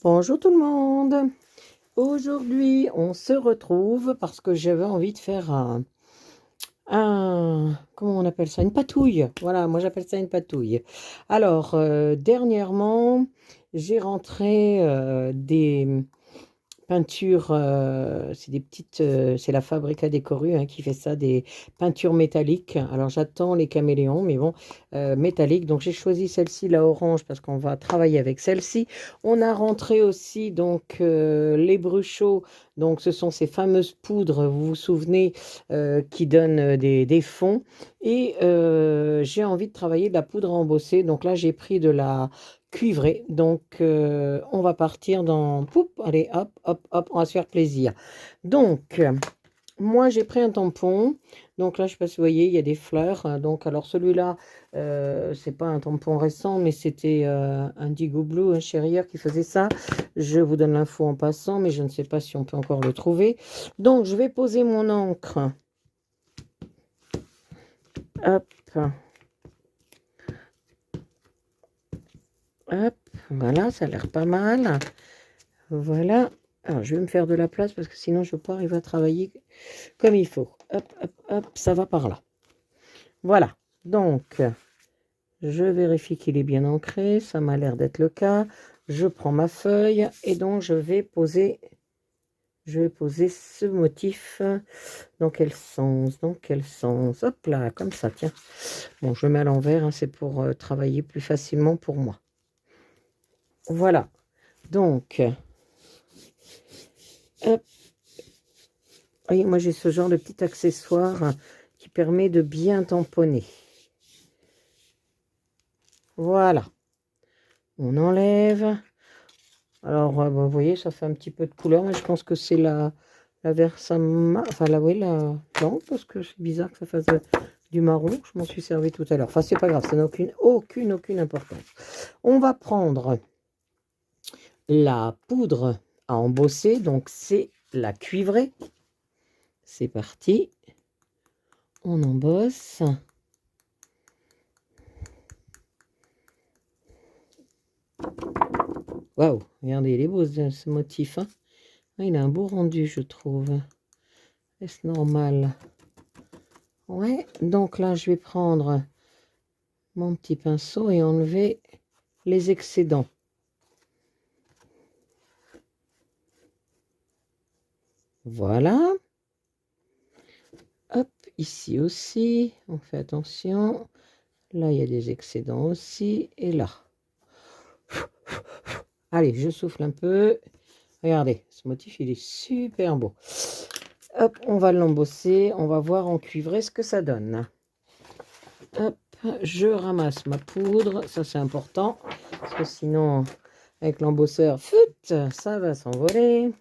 Bonjour tout le monde. Aujourd'hui, on se retrouve parce que j'avais envie de faire comment on appelle ça? Une patouille. Voilà, moi j'appelle ça une patouille. Alors, dernièrement, j'ai rentré des peintures, c'est des petites, c'est la Fabrica Decoru hein, qui fait ça, des peintures métalliques. Alors j'attends les caméléons, mais bon, métalliques. Donc j'ai choisi celle-ci, la orange, parce qu'on va travailler avec celle-ci. On a rentré aussi donc les bruchots. Donc ce sont ces fameuses poudres, vous vous souvenez, qui donnent des fonds. Et j'ai envie de travailler de la poudre embossée. Donc là j'ai pris de la cuivré. Donc, on va partir dans... Poup, allez, hop, hop, hop, on va se faire plaisir. Donc, moi, j'ai pris un tampon. Donc là, je ne sais pas si vous voyez, il y a des fleurs. Donc, alors celui-là, c'est pas un tampon récent, mais c'était Indigo Blue, un Cherrier qui faisait ça. Je vous donne l'info en passant, mais je ne sais pas si on peut encore le trouver. Donc, je vais poser mon encre. Hop, hop, voilà, ça a l'air pas mal. Voilà. Alors, je vais me faire de la place parce que sinon, je ne vais pas arriver à travailler comme il faut. Hop, hop, hop, ça va par là. Voilà. Donc, je vérifie qu'il est bien ancré. Ça m'a l'air d'être le cas. Je prends ma feuille et donc je vais poser ce motif. Dans quel sens? Dans quel sens? Hop là, comme ça, tiens. Bon, je le mets à l'envers. Hein, c'est pour travailler plus facilement pour moi. Voilà. Donc... Hop. Oui, moi j'ai ce genre de petit accessoire qui permet de bien tamponner. Voilà. On enlève. Alors, vous voyez, ça fait un petit peu de couleur, mais je pense que c'est la Versama, enfin oui, la blanche, parce que c'est bizarre que ça fasse du marron. Je m'en suis servi tout à l'heure. Enfin, c'est pas grave, ça n'a aucune importance. On va prendre la poudre à embosser, donc c'est la cuivrée. C'est parti. On embosse. Waouh, regardez, il est beau ce motif. Hein. Il a un beau rendu, je trouve. Est-ce normal? Ouais, donc là, je vais prendre mon petit pinceau et enlever les excédents. Voilà. Hop, ici aussi, on fait attention. Là, il y a des excédents aussi. Et là. Allez, je souffle un peu. Regardez, ce motif, il est super beau. Hop, on va l'embosser. On va voir en cuivré ce que ça donne. Hop, je ramasse ma poudre. Ça, c'est important. Parce que sinon, avec l'embosseur, ça va s'envoler.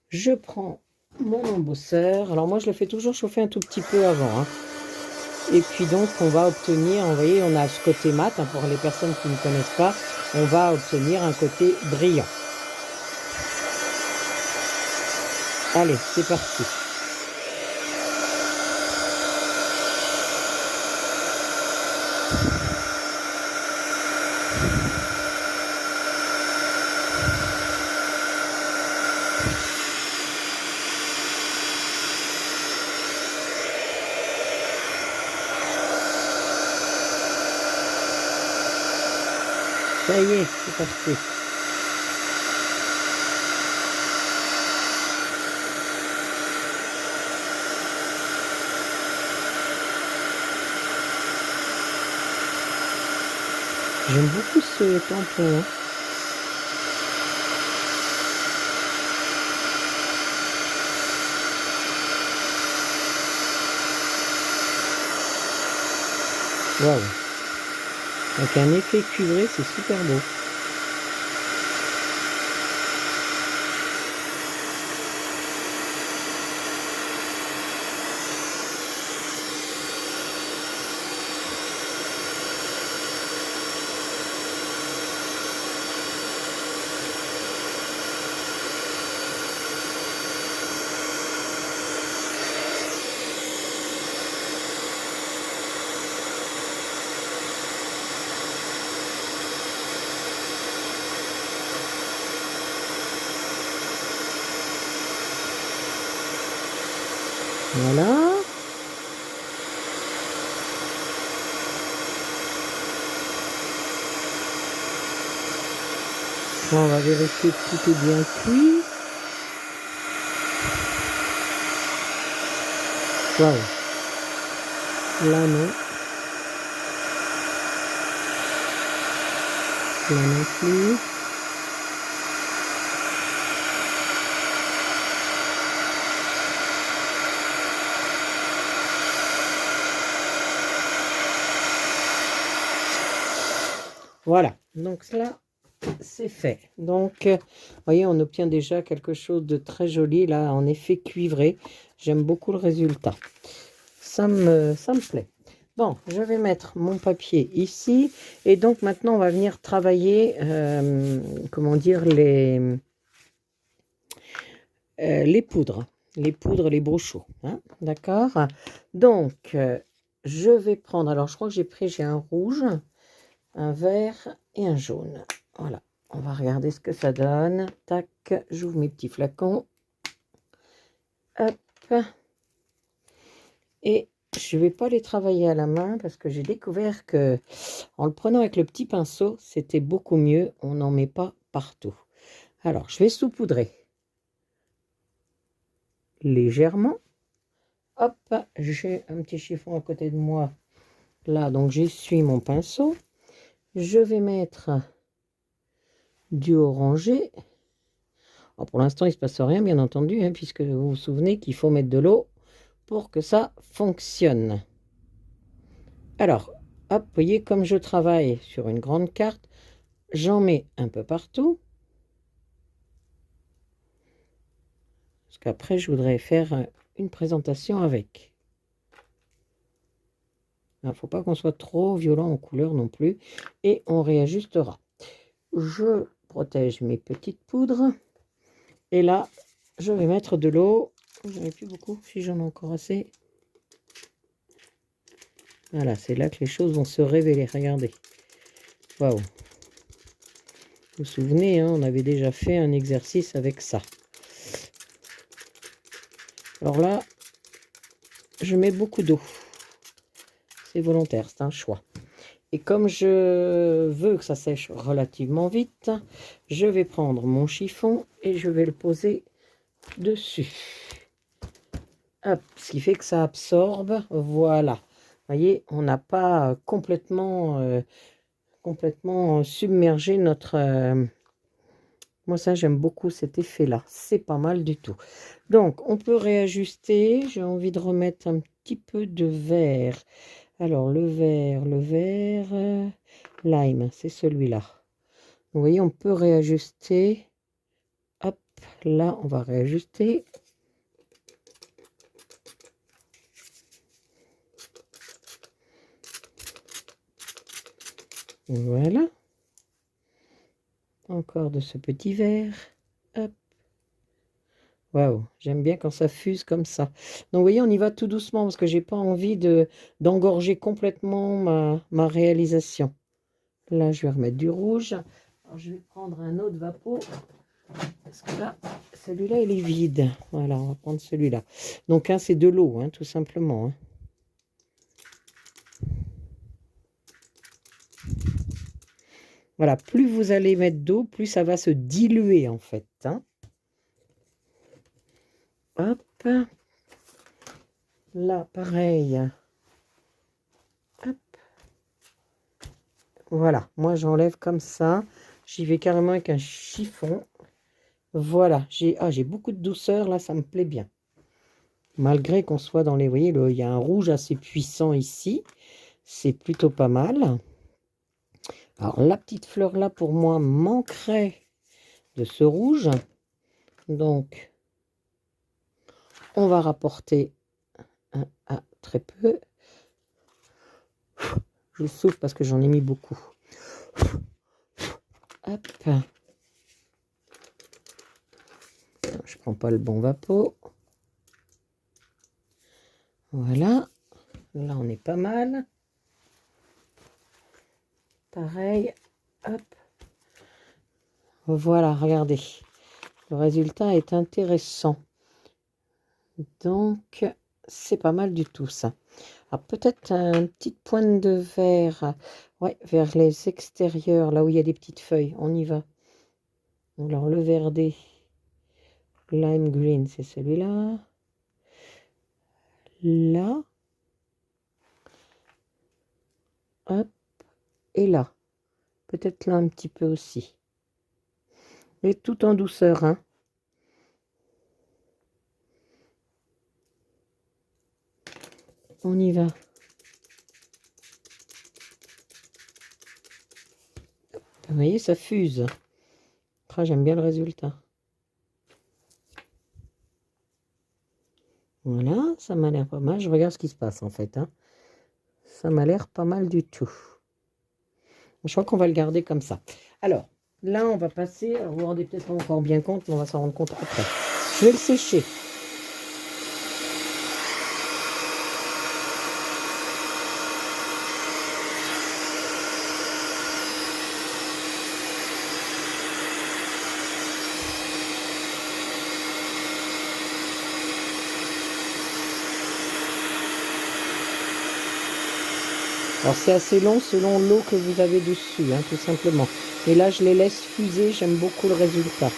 Je prends mon embosseur. Alors moi, je le fais toujours chauffer un tout petit peu avant. Hein. Et puis donc, on va obtenir, vous voyez, on a ce côté mat. Hein, pour les personnes qui ne connaissent pas, on va obtenir un côté brillant. Allez, c'est parti. Ça y est, c'est parti. J'aime beaucoup ce tampon. Hein. Waouh. Avec un effet cuivré, c'est super beau. Voilà. Là, on va vérifier que tout est bien cuit. Waouh. Là, non. Là non plus. Voilà, donc là, c'est fait. Donc, vous voyez, on obtient déjà quelque chose de très joli, là, en effet cuivré. J'aime beaucoup le résultat. Ça me plaît. Bon, je vais mettre mon papier ici. Et donc, maintenant, on va venir travailler, comment dire, les poudres. Les poudres, les brochaux. Hein, d'accord? Donc, je vais prendre, alors je crois que j'ai un rouge, un vert et un jaune. Voilà, on va regarder ce que ça donne. Tac, j'ouvre mes petits flacons. Hop. Et je ne vais pas les travailler à la main parce que j'ai découvert que en le prenant avec le petit pinceau, c'était beaucoup mieux. On n'en met pas partout. Alors, je vais saupoudrer légèrement. Hop, j'ai un petit chiffon à côté de moi. Là, donc j'essuie mon pinceau. Je vais mettre du orangé. Alors, pour l'instant, il ne se passe rien, bien entendu, hein, puisque vous vous souvenez qu'il faut mettre de l'eau pour que ça fonctionne. Alors, hop, vous voyez, comme je travaille sur une grande carte, j'en mets un peu partout. Parce qu'après, je voudrais faire une présentation avec. Il ne faut pas qu'on soit trop violent en couleur non plus. Et on réajustera. Je protège mes petites poudres. Et là, je vais mettre de l'eau. J'en ai plus beaucoup, si j'en ai encore assez. Voilà, c'est là que les choses vont se révéler. Regardez. Waouh. Vous vous souvenez, hein, on avait déjà fait un exercice avec ça. Alors là, je mets beaucoup d'eau. C'est volontaire, c'est un choix. Et comme je veux que ça sèche relativement vite, je vais prendre mon chiffon et je vais le poser dessus. Hop, ce qui fait que ça absorbe. Voilà. Vous voyez, on n'a pas complètement submergé notre... moi, ça, j'aime beaucoup cet effet-là. C'est pas mal du tout. Donc, on peut réajuster. J'ai envie de remettre un petit peu de vert. Alors, le vert, lime, c'est celui-là. Vous voyez, on peut réajuster. Hop, là, on va réajuster. Voilà. Encore de ce petit vert. Hop. Waouh, j'aime bien quand ça fuse comme ça. Donc, vous voyez, on y va tout doucement parce que j'ai pas envie d'engorger complètement ma réalisation. Là, je vais remettre du rouge. Alors, je vais prendre un autre Vapeau. Parce que là, celui-là, il est vide. Voilà, on va prendre celui-là. Donc, c'est de l'eau, hein, tout simplement. Hein. Voilà, plus vous allez mettre d'eau, plus ça va se diluer, en fait. Hein. Hop. Là, pareil. Hop. Voilà, moi, j'enlève comme ça. J'y vais carrément avec un chiffon. Voilà, j'ai beaucoup de douceur, là, ça me plaît bien. Malgré qu'on soit dans les... Vous voyez, il y a un rouge assez puissant ici. C'est plutôt pas mal. Alors, la petite fleur là, pour moi, manquerait de ce rouge. Donc, on va rapporter très peu. Je souffle parce que j'en ai mis beaucoup. Hop. Je prends pas le bon Vapeau. Voilà. Là, on est pas mal. Pareil. Hop. Voilà, regardez. Le résultat est intéressant. Donc, c'est pas mal du tout ça. Alors peut-être une petite pointe de vert, ouais, vers les extérieurs, là où il y a des petites feuilles. On y va. Alors le verdé, lime green, c'est celui-là. Là. Hop. Et là. Peut-être là un petit peu aussi. Et tout en douceur, hein. On y va. Vous voyez, ça fuse. Ah, j'aime bien le résultat. Voilà, ça m'a l'air pas mal. Je regarde ce qui se passe en fait, hein. Ça m'a l'air pas mal du tout. Je crois qu'on va le garder comme ça. Alors, là, on va passer. Alors, vous vous rendez peut-être pas encore bien compte, mais on va s'en rendre compte après. Je vais le sécher. Alors c'est assez long selon l'eau que vous avez dessus, hein, tout simplement. Et là, je les laisse fuser, j'aime beaucoup le résultat.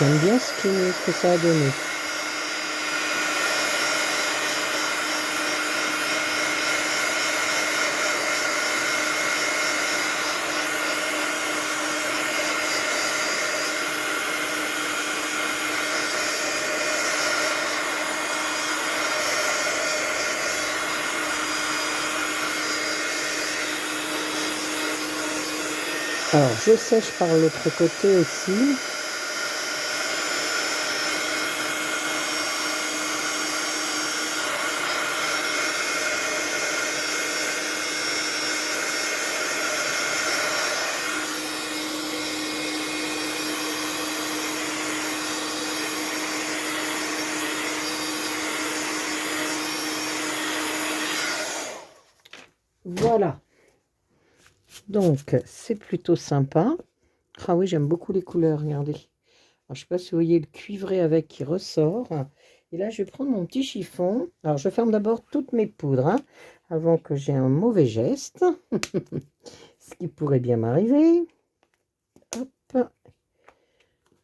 J'aime bien ce que ça a donné. Alors, je sèche par l'autre côté aussi. Voilà. Donc, c'est plutôt sympa. Ah oui, j'aime beaucoup les couleurs, regardez. Alors, je ne sais pas si vous voyez le cuivré avec qui ressort. Et là, je vais prendre mon petit chiffon. Alors, je ferme d'abord toutes mes poudres, hein, avant que j'ai un mauvais geste. Ce qui pourrait bien m'arriver. Hop.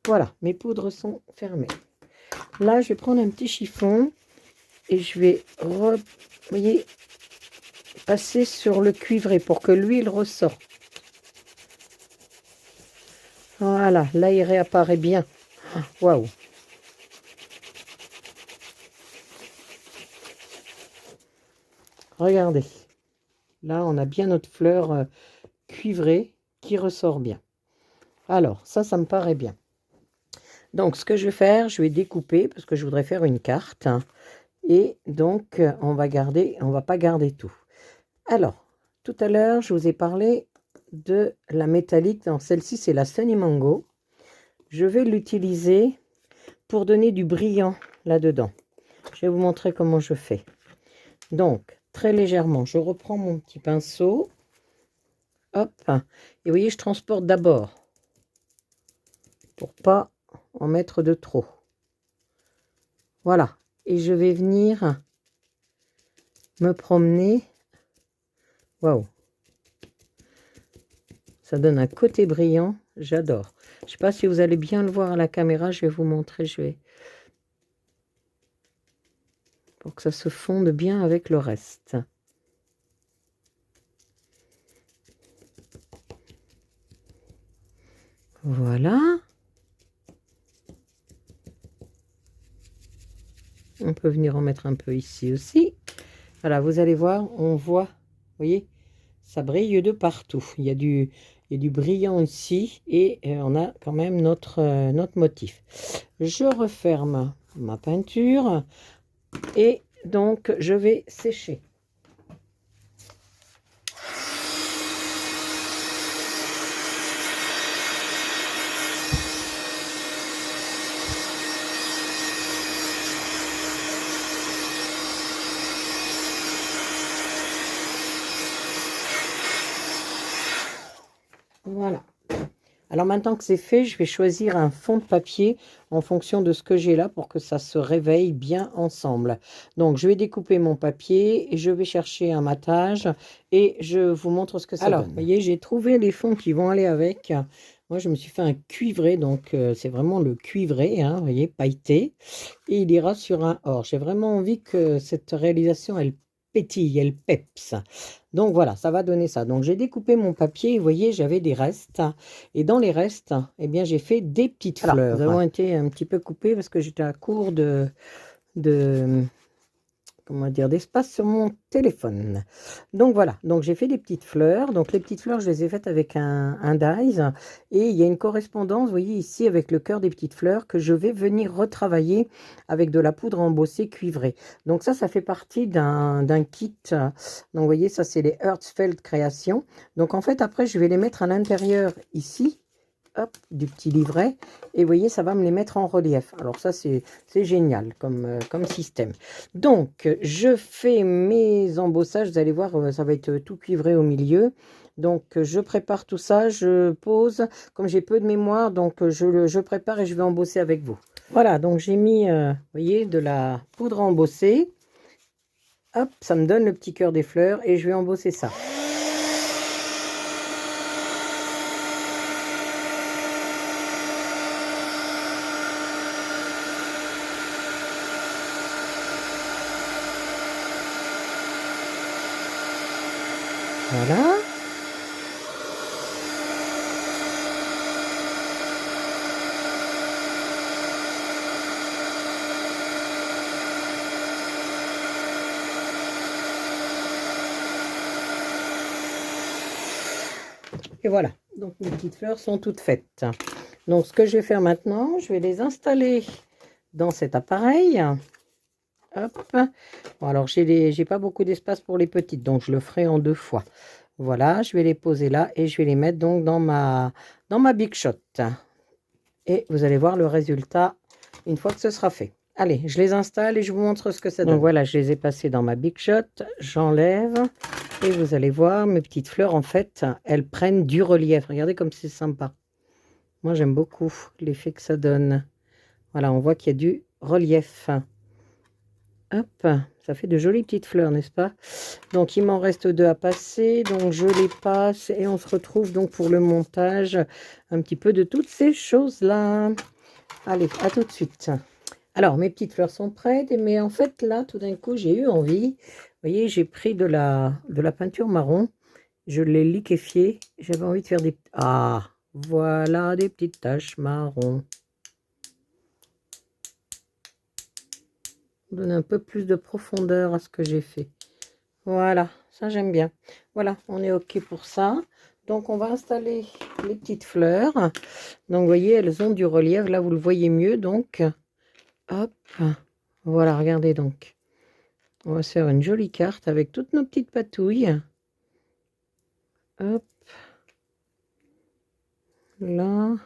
Voilà, mes poudres sont fermées. Là, je vais prendre un petit chiffon et je vais, vous voyez, passer sur le cuivré pour que l'huile ressorte. Voilà, là, il réapparaît bien. Waouh! Regardez. Là, on a bien notre fleur cuivrée qui ressort bien. Alors, ça me paraît bien. Donc, ce que je vais faire, je vais découper parce que je voudrais faire une carte. Et donc, on va pas garder tout. Alors, tout à l'heure, je vous ai parlé de la métallique. Dans celle-ci, c'est la Sunny Mango. Je vais l'utiliser pour donner du brillant là-dedans. Je vais vous montrer comment je fais. Donc, très légèrement, je reprends mon petit pinceau. Hop. Et vous voyez, je transporte d'abord pour pas en mettre de trop. Voilà. Et je vais venir me promener. Waouh! Ça donne un côté brillant. J'adore. Je ne sais pas si vous allez bien le voir à la caméra. Je vais vous montrer. Pour que ça se fonde bien avec le reste. Voilà. On peut venir en mettre un peu ici aussi. Voilà, vous allez voir, on voit, vous voyez, ça brille de partout. Il y a du brillant ici et on a quand même notre motif. Je referme ma peinture et donc je vais sécher. Alors maintenant que c'est fait, je vais choisir un fond de papier en fonction de ce que j'ai là pour que ça se réveille bien ensemble. Donc je vais découper mon papier et je vais chercher un matage et je vous montre ce que ça donne. Alors, vous voyez, j'ai trouvé les fonds qui vont aller avec. Moi, je me suis fait un cuivré, donc c'est vraiment le cuivré, hein, vous voyez, pailleté. Et il ira sur un or. J'ai vraiment envie que cette réalisation, elle pétille, elle peps. Donc voilà, ça va donner ça. Donc j'ai découpé mon papier, vous voyez, j'avais des restes. Et dans les restes, eh bien, j'ai fait des petites fleurs. Nous avons été un petit peu coupés parce que j'étais à court de comment dire, d'espace sur mon téléphone. Donc voilà, donc j'ai fait des petites fleurs. Donc les petites fleurs, je les ai faites avec un dies. Et il y a une correspondance, vous voyez ici, avec le cœur des petites fleurs que je vais venir retravailler avec de la poudre embossée cuivrée. Donc ça fait partie d'un kit. Donc vous voyez, ça c'est les Herzfeld Créations. Donc en fait, après, je vais les mettre à l'intérieur ici. Hop, du petit livret, et vous voyez, ça va me les mettre en relief. Alors ça, c'est génial comme système. Donc, je fais mes embossages, vous allez voir, ça va être tout cuivré au milieu. Donc, je prépare tout ça, je pose, comme j'ai peu de mémoire, donc je prépare et je vais embosser avec vous. Voilà, donc j'ai mis, vous voyez, de la poudre embossée. Hop, ça me donne le petit cœur des fleurs, et je vais embosser ça. Voilà. Et voilà, donc mes petites fleurs sont toutes faites. Donc ce que je vais faire maintenant, je vais les installer dans cet appareil. Hop. Bon, alors j'ai pas beaucoup d'espace pour les petites, donc je le ferai en 2 fois. Voilà, je vais les poser là et je vais les mettre donc dans ma Big Shot. Et vous allez voir le résultat une fois que ce sera fait. Allez, je les installe et je vous montre ce que ça donne. Donc voilà, je les ai passés dans ma Big Shot. J'enlève et vous allez voir, mes petites fleurs, en fait, elles prennent du relief. Regardez comme c'est sympa. Moi, j'aime beaucoup l'effet que ça donne. Voilà, on voit qu'il y a du relief. Hop, ça fait de jolies petites fleurs, n'est-ce pas? Donc, il m'en reste 2 à passer. Donc, je les passe et on se retrouve donc pour le montage un petit peu de toutes ces choses-là. Allez, à tout de suite. Alors, mes petites fleurs sont prêtes, mais en fait, là, tout d'un coup, j'ai eu envie. Vous voyez, j'ai pris de la peinture marron. Je l'ai liquéfiée. J'avais envie de faire des... Ah, voilà, des petites taches marron. Donne un peu plus de profondeur à ce que j'ai fait. Voilà, ça j'aime bien. Voilà, on est OK pour ça. Donc, on va installer les petites fleurs. Donc, vous voyez, elles ont du relief. Là, vous le voyez mieux. Donc, hop. Voilà, regardez donc. On va se faire une jolie carte avec toutes nos petites patouilles. Hop. Là.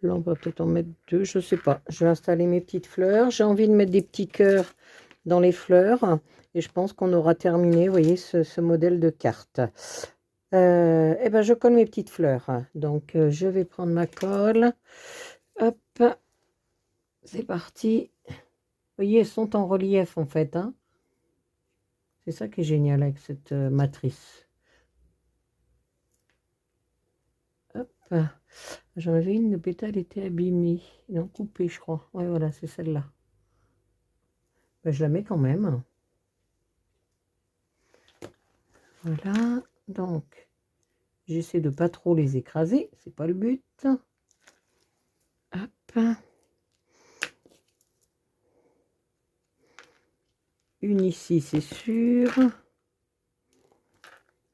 Là, on va peut-être en mettre 2, je ne sais pas. Je vais installer mes petites fleurs. J'ai envie de mettre des petits cœurs dans les fleurs. Et je pense qu'on aura terminé, vous voyez, ce modèle de carte. Eh ben, je colle mes petites fleurs. Donc, je vais prendre ma colle. Hop. C'est parti. Vous voyez, elles sont en relief, en fait. Hein. C'est ça qui est génial avec cette matrice. Hop. J'en avais une, le pétale était abîmé. Non, coupé, je crois. Ouais, voilà, c'est celle-là. Ben, je la mets quand même. Voilà. Donc, j'essaie de pas trop les écraser. C'est pas le but. Hop. Une ici, c'est sûr.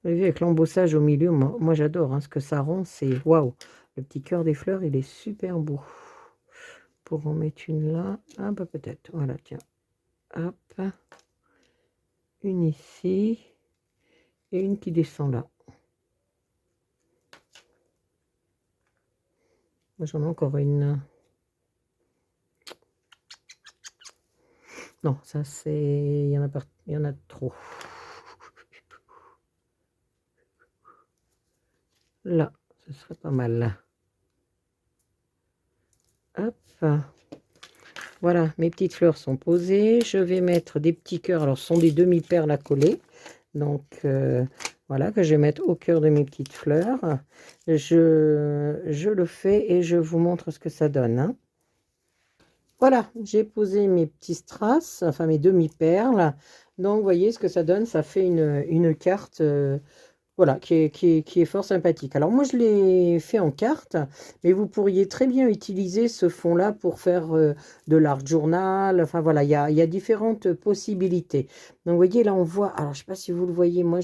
Vous avez vu, avec l'embossage au milieu, moi j'adore. Hein, ce que ça rend, c'est waouh. Le petit cœur des fleurs, il est super beau. Pour en mettre une là. Ah, bah peut-être. Voilà, tiens. Hop. Une ici. Et une qui descend là. J'en ai encore une. Non, ça c'est... Il y en a trop. Là, ce serait pas mal. Hop. Voilà, mes petites fleurs sont posées. Je vais mettre des petits cœurs. Alors, ce sont des demi-perles à coller. Donc, voilà, que je vais mettre au cœur de mes petites fleurs. Je le fais et je vous montre ce que ça donne, hein. Voilà, j'ai posé mes petits strass, enfin mes demi-perles. Donc, vous voyez ce que ça donne. Ça fait une carte, voilà, qui est fort sympathique. Alors, moi, je l'ai fait en carte, mais vous pourriez très bien utiliser ce fond-là pour faire de l'art journal. Enfin, voilà, il y a différentes possibilités. Donc, vous voyez, là, on voit, alors, je ne sais pas si vous le voyez, moi,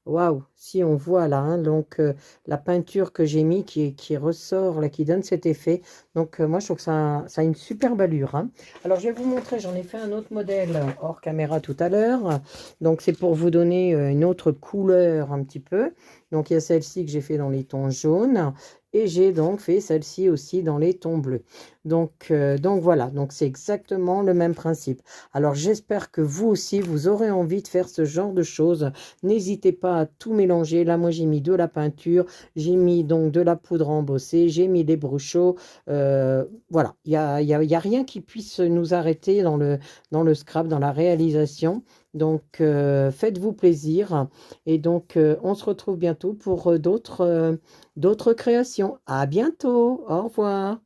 waouh, si on voit là, hein, donc la peinture que j'ai mis qui ressort, là, qui donne cet effet. Donc, moi, je trouve que ça a une superbe allure, hein. Alors, je vais vous montrer, j'en ai fait un autre modèle hors caméra tout à l'heure. Donc, c'est pour vous donner une autre couleur un petit peu. Donc, il y a celle-ci que j'ai fait dans les tons jaunes. Et j'ai donc fait celle-ci aussi dans les tons bleus. Donc voilà, donc c'est exactement le même principe. Alors, j'espère que vous aussi, vous aurez envie de faire ce genre de choses. N'hésitez pas à tout mélanger. Là, moi, j'ai mis de la peinture. J'ai mis donc de la poudre embossée. J'ai mis des bruchaux. Voilà, il y a rien qui puisse nous arrêter dans le scrap, dans la réalisation. Donc, faites-vous plaisir. Et donc, on se retrouve bientôt pour d'autres créations. À bientôt. Au revoir.